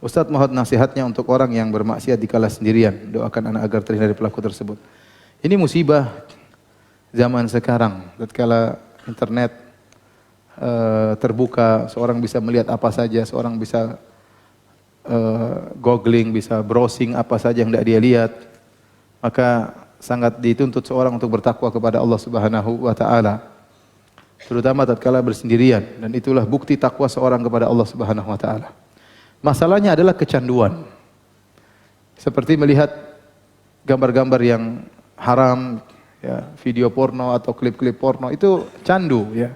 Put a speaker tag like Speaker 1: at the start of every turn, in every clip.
Speaker 1: Ustaz mohon nasihatnya untuk orang yang bermaksiat dikala sendirian. Doakan anak agar terhindar dari pelaku tersebut. Ini musibah zaman sekarang. Tatkala internet terbuka, seorang bisa melihat apa saja, seorang bisa googling, bisa browsing apa saja yang tidak dia lihat. Maka sangat dituntut seorang untuk bertakwa kepada Allah Subhanahu wa taala. Terutama tatkala bersendirian, dan itulah bukti takwa seorang kepada Allah Subhanahu wa taala. Masalahnya adalah kecanduan. Seperti melihat gambar-gambar yang haram, ya, video porno atau klip-klip porno, itu candu, ya.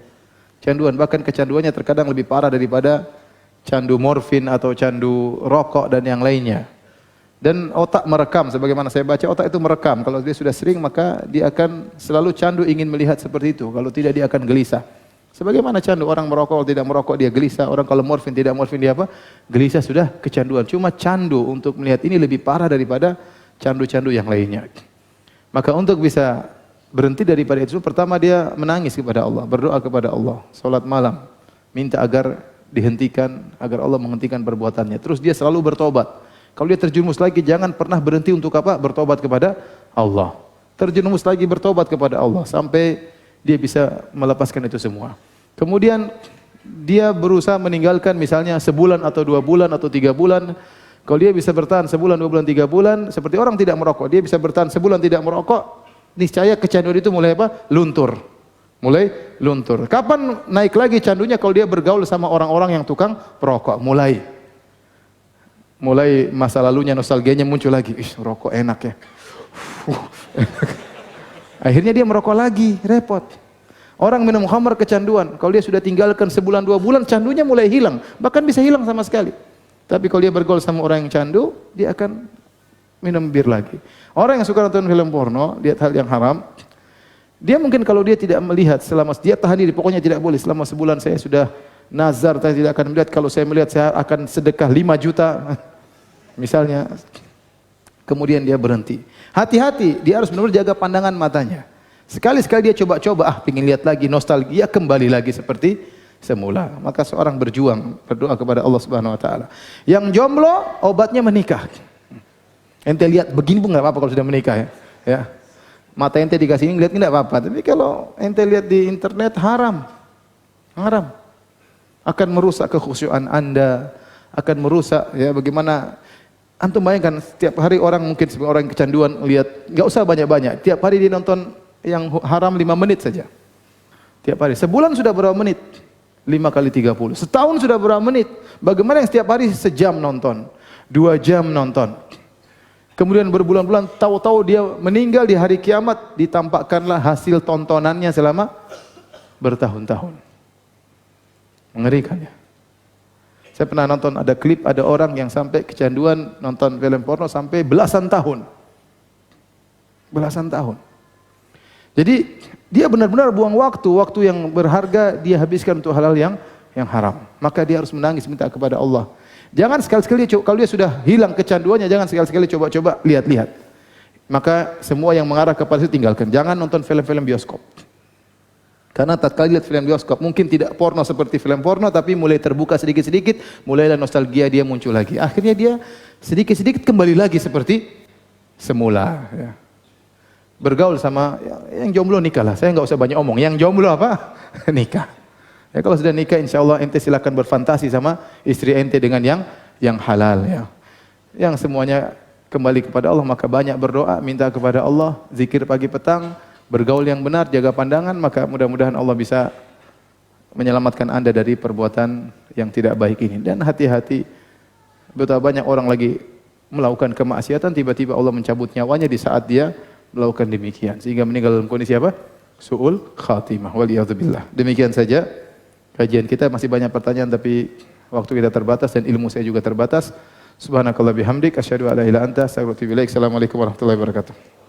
Speaker 1: Canduan, bahkan kecanduannya terkadang lebih parah daripada candu morfin atau candu rokok dan yang lainnya. Dan otak merekam, sebagaimana saya baca, otak itu merekam. Kalau dia sudah sering, maka dia akan selalu candu ingin melihat seperti itu. Kalau tidak, dia akan gelisah. Sebagaimana candu, orang merokok, kalau tidak merokok dia gelisah. Orang kalau morfin, tidak morfin dia apa? Gelisah, sudah kecanduan. Cuma candu untuk melihat ini lebih parah daripada candu-candu yang lainnya. Maka untuk bisa berhenti daripada itu, pertama dia menangis kepada Allah, berdoa kepada Allah, salat malam, minta agar dihentikan, agar Allah menghentikan perbuatannya. Terus dia selalu bertobat. Kalau dia terjerumus lagi, jangan pernah berhenti untuk apa? Bertobat kepada Allah. Terjerumus lagi, bertobat kepada Allah sampai dia bisa melepaskan itu semua. Kemudian dia berusaha meninggalkan misalnya sebulan atau 2 bulan atau 3 bulan. Kalau dia bisa bertahan sebulan, 2 bulan, 3 bulan, seperti orang tidak merokok, dia bisa bertahan sebulan tidak merokok, niscaya kecanduan itu mulai apa? Luntur. Mulai luntur. Kapan naik lagi candunya? Kalau dia bergaul sama orang-orang yang tukang perokok. Mulai masa lalunya, nostalgianya muncul lagi. Rokok enak ya. Akhirnya dia merokok lagi, repot. Orang minum khamar kecanduan. Kalau dia sudah tinggalkan sebulan 2 bulan, candunya mulai hilang. Bahkan bisa hilang sama sekali. Tapi kalau dia bergaul sama orang yang candu, dia akan minum bir lagi. Orang yang suka nonton film porno, lihat hal yang haram, dia mungkin kalau dia tidak melihat selama, dia tahan diri, pokoknya tidak boleh. Selama sebulan saya sudah nazar, saya tidak akan melihat. Kalau saya melihat, saya akan sedekah 5 juta. Misalnya. Kemudian dia berhenti. Hati-hati, dia harus benar-benar jaga pandangan matanya. Sekali-sekali dia coba-coba, pingin lihat lagi, nostalgia, kembali lagi seperti semula. Maka seorang berjuang, berdoa kepada Allah Subhanahu wa taala. Yang jomblo, obatnya menikah. Ente lihat begini pun enggak apa-apa kalau sudah menikah, ya. Ya. Mata ente dikasih ini lihat enggak apa-apa. Tapi kalau ente lihat di internet, haram. Haram. Akan merusak kekhusyuan Anda, akan merusak, ya, bagaimana antum bayangkan setiap hari orang, mungkin sebagai orang yang kecanduan, lihat, enggak usah banyak-banyak. Tiap hari dia nonton yang haram 5 menit saja. Tiap hari. Sebulan sudah berapa menit? 5 kali 30. Setahun sudah berapa menit? Bagaimana yang setiap hari sejam nonton, 2 jam nonton. Kemudian berbulan-bulan, tahu-tahu dia meninggal di hari kiamat, ditampakkanlah hasil tontonannya selama bertahun-tahun. Mengerikan, ya. Saya pernah nonton, ada klip, ada orang yang sampai kecanduan nonton film porno sampai belasan tahun. Belasan tahun. Jadi dia benar-benar buang waktu yang berharga dia habiskan untuk hal-hal yang haram. Maka dia harus menangis minta kepada Allah. Jangan sekali-sekali, kalau dia sudah hilang kecanduannya, jangan sekali-sekali coba-coba lihat-lihat. Maka semua yang mengarah kepada itu tinggalkan. Jangan nonton film-film bioskop. Karena tatkala lihat film bioskop, mungkin tidak porno seperti film porno, tapi mulai terbuka sedikit-sedikit, mulailah nostalgia dia muncul lagi. Akhirnya dia sedikit-sedikit kembali lagi seperti semula. Ya. Bergaul sama yang jomblo, nikahlah. Saya nggak usah banyak omong. Yang jomblo apa? Nikah. Ya, kalau sudah nikah, insya Allah ente silakan berfantasi sama istri ente dengan yang halal. Ya. Yang semuanya kembali kepada Allah, maka banyak berdoa, minta kepada Allah, zikir pagi petang, bergaul yang benar, jaga pandangan, maka mudah-mudahan Allah bisa menyelamatkan anda dari perbuatan yang tidak baik ini. Dan hati-hati, betapa banyak orang lagi melakukan kemaksiatan, tiba-tiba Allah mencabut nyawanya di saat dia melakukan demikian, sehingga meninggal dalam kondisi apa? Su'ul khatimah, waliyadzubillah. Demikian saja kajian kita. Masih banyak pertanyaan, tapi waktu kita terbatas dan ilmu saya juga terbatas. Subhanakallah bihamdik, asyhadu an la ilaha illa anta, astaghfiruka wa atubu ilaik. Assalamualaikum warahmatullahi wabarakatuh.